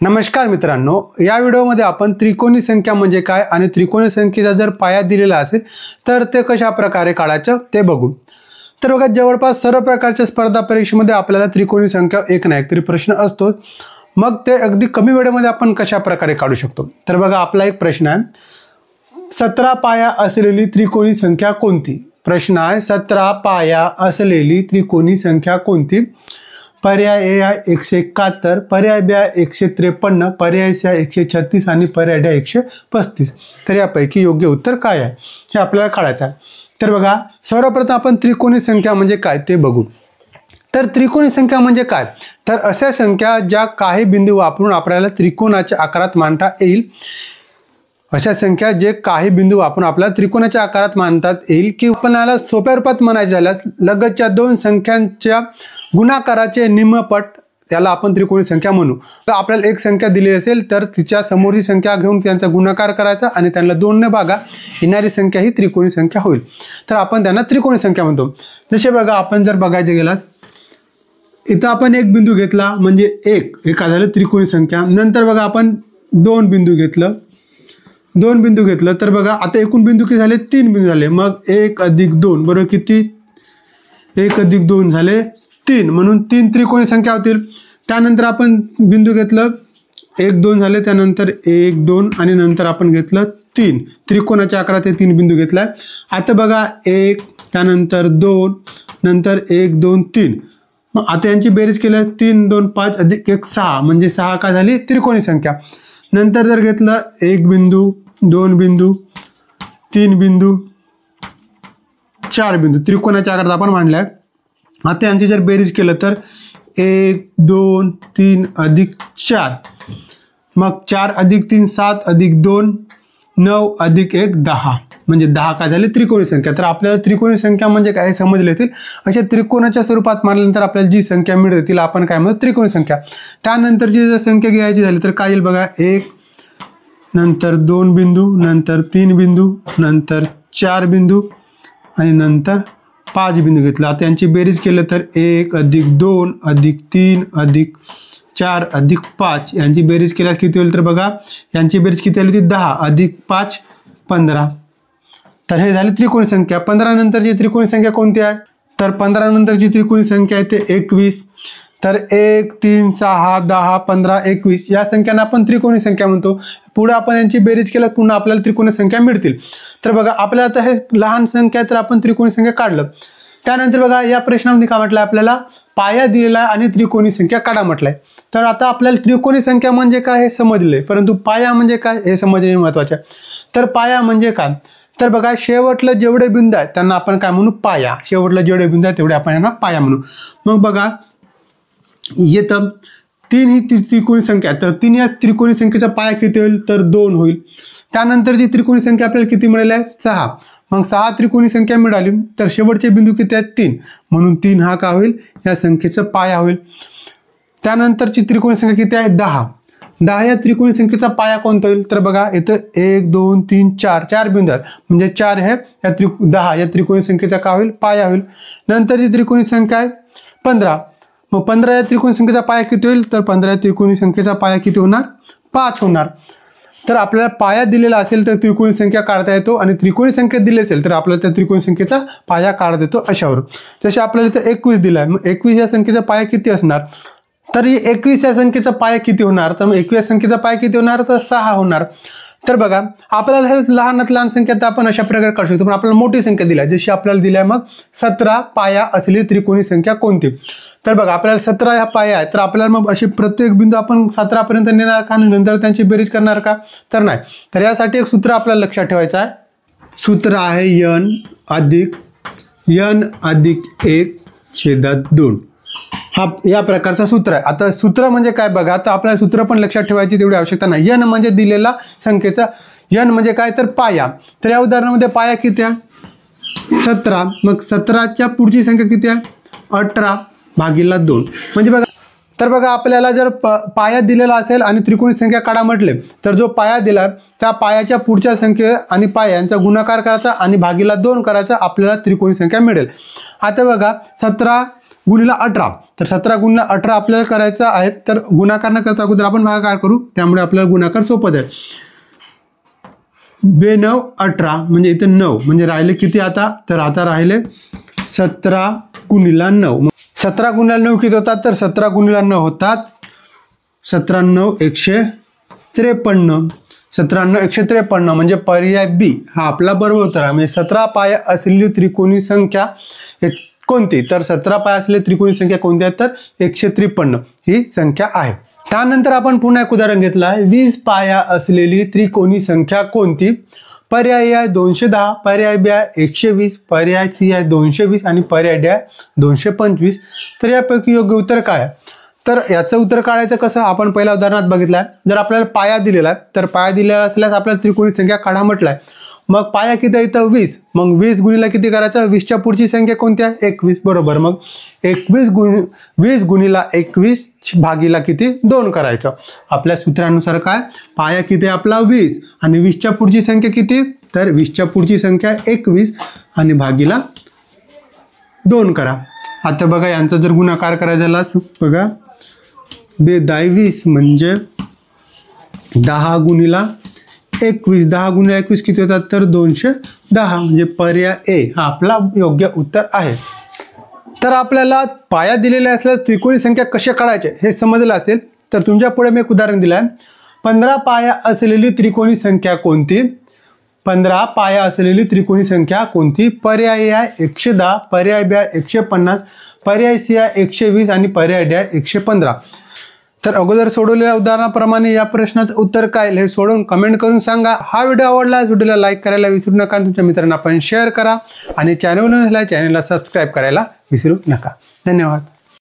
नमस्कार मित्रांनो, या व्हिडिओमध्ये आपण त्रिकोणी संख्या म्हणजे काय आणि त्रिकोणी संख्येचा जर पाया दिलेला असेल तर ते कशा प्रकारे काढायचं ते बघू। तर बघा, जवळपास सर्व प्रकारच्या स्पर्धा परीक्षेमध्ये आपल्याला त्रिकोणी संख्या एक ना एक तरी प्रश्न असतो। मग ते अगदी कमी वेळेमध्ये आपण कशा प्रकारे काढू शकतो। तर बघा, आपला एक प्रश्न आहे, 17 पाया असलेली त्रिकोणी संख्या कोणती। प्रश्न आहे, 17 पाया असलेली त्रिकोणी संख्या कोणती। पर्याय ए आहे 171, पर्याय बी आहे 153, पर्याय सी आहे 136 आणि पर्याय डी 135। तर यापैकी योग्य उत्तर काय आहे हे आपल्याला काढायचं आहे। तर बघा, सर्वप्रथम आपण त्रिकोणी संख्या म्हणजे काय ते बघू। तर त्रिकोणी संख्या म्हणजे काय, तर अशा संख्या ज्या काही बिंदू वापरून आपल्याला त्रिकोणाच्या आकारात मांडता येईल। अशा संख्या जे काही बिंदू वापरून आपल्याला त्रिकोणाच्या आकारात मांडता येईल, की आपल्याला सोप्या रूपात म्हणायचे झाल्यास लगतच्या दोन संख्यांच्या गुणाकाराचे निम्मपट त्याला आपण त्रिकोणी संख्या म्हणू। तर आपल्याला एक संख्या दिली असेल तर तिच्या समोरची संख्या घेऊन त्यांचा गुणाकार करायचा आणि त्यांना 2 ने भागा, येणारी संख्या ही त्रिकोणी संख्या होईल। तर आपण त्यांना त्रिकोणी संख्या म्हणतो। जसे बघा, आपण जर बघायचे गेलास, इथं आपण एक बिंदू घेतला म्हणजे एक झालं त्रिकोणी संख्या। नंतर बघा, आपण दोन बिंदू घेतलं तर बघा, आता एकूण बिंदू किती झाले, 3 बिंदू झाले। मग 1 अधिक 2 बरोबर किती, 1 अधिक 2 झाले 3, म्हणून 3 त्रिकोणी संख्या होतील। त्यानंतर आपण बिंदू घेतलं, 1 2 झाले, त्यानंतर 1 2 आणि नंतर आपण घेतलं 3, त्रिकोणाच्या आकारात हे 3 बिंदू घेतलाय। आता बघा, 1 त्यानंतर 2 नंतर 1 2 3, मग आता यांची बेरीज केलं 3 2 5 अधिक 1 6, म्हणजे 6 काय झाली त्रिकोणी संख्या। नंतर जर घेतलं 1 बिंदू 2 बिंदू 3 बिंदू 4 बिंदू त्रिकोणाच्या आकारात आपण मांडलाय। आता यांची जर बेरीज केलं तर 1 2 3 अधिक 4, मग 4 अधिक 3 7 अधिक 2 9 अधिक 1 10, म्हणजे 10 काय झाले त्रिकोणी संख्या। तर आपल्याला त्रिकोणी संख्या म्हणजे काय समजले असेल। अशा त्रिकोणाच्या स्वरूपात मांडल्यानंतर आपल्याला जी संख्या मिळते तिला आपण काय म्हणतो, त्रिकोणी संख्या। त्यानंतरची जर संख्या घ्यायची झाली तर काय येईल बघा, 1 नंतर 2 बिंदू नंतर 3 बिंदू नंतर 4 बिंदू आणि नंतर 5 बिंदू घेतला। आता यांची बेरीज केलं तर 1 अधिक 2 अधिक 3 अधिक 4 अधिक 5, यांची बेरीज केल्यास किती होईल, तर बघा यांची बेरीज किती आली होती, 10 अधिक 5 15। तर हे झाली त्रिकोणी संख्या। 15 नंतरची त्रिकोणी संख्या कोणती आहे, तर 15 नंतरची त्रिकोणी संख्या आहे ते 21। तर 1 3 6 10 15 21 या संख्यांना आपण त्रिकोणी संख्या म्हणतो। पुढे आपण यांची बेरीज केल्यास पुन्हा आपल्याला त्रिकोणी संख्या मिळतील। तर बघा, आपल्याला आता हे लहान संख्या तर आपण त्रिकोणी संख्या काढलं। त्यानंतर बघा, या प्रश्नामध्ये काय म्हटलं, आपल्याला पाया दिलेला आहे आणि त्रिकोणी संख्या काढा म्हटलंय। तर आता आपल्याला त्रिकोणी संख्या म्हणजे काय हे समजले, परंतु पाया म्हणजे काय हे समजणे महत्त्वाचे आहे। तर पाया म्हणजे काय, तर बघा, शेवटला जेवढे बिंदू आहेत त्यांना आपण काय म्हणू, पाया। शेवटला जेवढे बिंदू आहेत तेवढे आपण यांना पाया म्हणू। मग बघा, येतं 3 ही त्रिकोणी संख्या, तर 3 या त्रिकोणी संख्येचा पाया किती होईल, तर 2 होईल। त्यानंतरची त्रिकोणी संख्या आपल्याला किती मिळाली आहे, 6, मग 6 त्रिकोणी संख्या मिळाली तर शेवटचे बिंदू किती आहेत, 3, म्हणून 3 हा का होईल, या संख्येचा पाया होईल। त्यानंतरची त्रिकोणी संख्या किती आहे, 10, 10 या त्रिकोणी संख्येचा पाया कोणता होईल, तर बघा इथं 1 2 3 4 बिंदू आहेत, म्हणजे 4 हे या 10 या त्रिकोणी संख्येचा काय होईल, पाया होईल। नंतरची त्रिकोणी संख्या आहे 15, मग 15 या त्रिकोणी संख्येचा पाया किती होईल, तर 15 या त्रिकोणी संख्येचा पाया किती होणार, 5 होणार। तर आपल्याला पाया दिलेला असेल तर त्रिकोणी संख्या काढता येतो आणि त्रिकोणी संख्या दिली असेल तर आपल्याला त्या त्रिकोणी संख्येचा पाया काढता येतो अशावर। जसे आपल्याला इथं 21 दिला आहे, मग 21 या संख्येचा पाया किती असणार, तर 21 या संख्येचा पाया किती होणार, तर मग 21 या संख्येचा पाया किती होणार, तर 6 होणार। तर बघा, आपल्याला हे लहानात लहान संख्या तर आपण अशा प्रकारे काढू शकतो, पण आपल्याला मोठी संख्या दिली आहे, जशी आपल्याला दिली आहे मग 17 पाया असलेली त्रिकोणी संख्या कोणती। तर बघा, आपल्याला 17 ह्या पाया आहे, तर आपल्याला मग असे प्रत्येक बिंदू आपण 17 पर्यंत नेणार का आणि नंतर त्यांची बेरीज करणार का, तर नाही। तर यासाठी एक सूत्र आपल्याला लक्षात ठेवायचं आहे। सूत्र आहे n अधिक 1/2 हा या प्रकारचा सूत्र आहे। आता सूत्र म्हणजे काय बघा, तर आपल्याला सूत्र पण लक्षात ठेवायची तेवढी आवश्यकता नाही। n म्हणजे दिलेला संख्येचा, n म्हणजे काय, तर पाया। तर या उदाहरणामध्ये पाया किती आहे, 17, मग 17च्या पुढची संख्या किती आहे, 18/2, म्हणजे बघा। तर बघा, आपल्याला जर पाया दिलेला असेल आणि त्रिकोणी संख्या काढा म्हटले तर जो पाया दिला त्या पायाच्या पुढच्या संख्ये आणि पाया यांचा गुणाकार करायचा आणि भागीला 2 करायचा, आपल्याला त्रिकोणी संख्या मिळेल। आता बघा, 17 गुणिला 18. तर 17 गुणिला 18 आपल्याला करायचं आहे. तर गुणाकार न करता अगोदर आपण भागाकार करू, त्यामुळे आपल्याला गुणाकार सोपं जाईल. 2 9 18 म्हणजे इथे 9 म्हणजे राहिले किती आता, तर आता राहिले 17 गुणिला 9. 17 गुणिला 9 किती होतात, तर 17 गुणिला 9 होतात 17 9 153. 17 9 153 म्हणजे पर्याय बी हा आपला बरोबर उत्तर आहे. म्हणजे 17 पाय असलेली त्रिकोणी संख्या कोणती, तर 17 पाय असलेली त्रिकोणी संख्या कोणती आहे, तर 153 ही संख्या आहे. त्यानंतर आपण पुन्हा एक उदाहरण घेतलं आहे. 20 पाया असलेली त्रिकोणी संख्या कोणती. पर्याय आहे 210, पर्याय बी आहे 120, पर्याय सी आहे 220 आणि पर्याय डी आहे 225. तर यापैकी योग्य उत्तर काय आहे, तर याचं उत्तर काढायचं कसं, आपण पहिल्या उदाहरणात बघितलं आहे. जर आपल्याला पाया दिलेला आहे, तर पाया दिलेला असल्यास आपल्याला त्रिकोणी संख्या काढा म्हटलं आहे. मग पाया किती आहे इथं 20, मग 20 गुणिला किती करायचं, 20च्या पुढची संख्या कोणती आहे 21 बरोबर. मग 20 गुणिला 21 भागीला किती 2 करायचं. आपल्या सूत्रानुसार काय, पाया किती आहे आपला 20 आणि 20च्या पुढची संख्या किती, तर 20च्या पुढची संख्या 21 आणि भागीला 2 करा. आता बघा यांचा जर गुणाकार करायचा झाला बघा 22 म्हणजे 10 गुणिला 21, 10 गुणिला 21 किती होतात, तर 210 म्हणजे पर्याय ए हा आपला योग्य उत्तर आहे. तर आपल्याला पाया दिलेल्या असल्यास त्रिकोणी संख्या कशा काढायचे हे समजलं असेल. तर तुमच्या पुढे मी एक उदाहरण दिलं आहे. 15 पाया असलेली त्रिकोणी संख्या कोणती. 15 पाया असलेली त्रिकोणी संख्या कोणती. पर्याय आहे 110, पर्याय बी आहे 150, पर्याय सी आहे 120 आणि पर्याय डी आहे 115. तर अगोदर सोडवलेल्या उदाहरणाप्रमाणे या प्रश्नाचं उत्तर काय हे सोडवून कमेंट करून सांगा. हा व्हिडिओ आवडला व्हिडिओला लाईक करायला विसरू नका, तुमच्या मित्रांना पण शेअर करा आणि चॅनलला सबस्क्राईब करायला विसरू नका. धन्यवाद.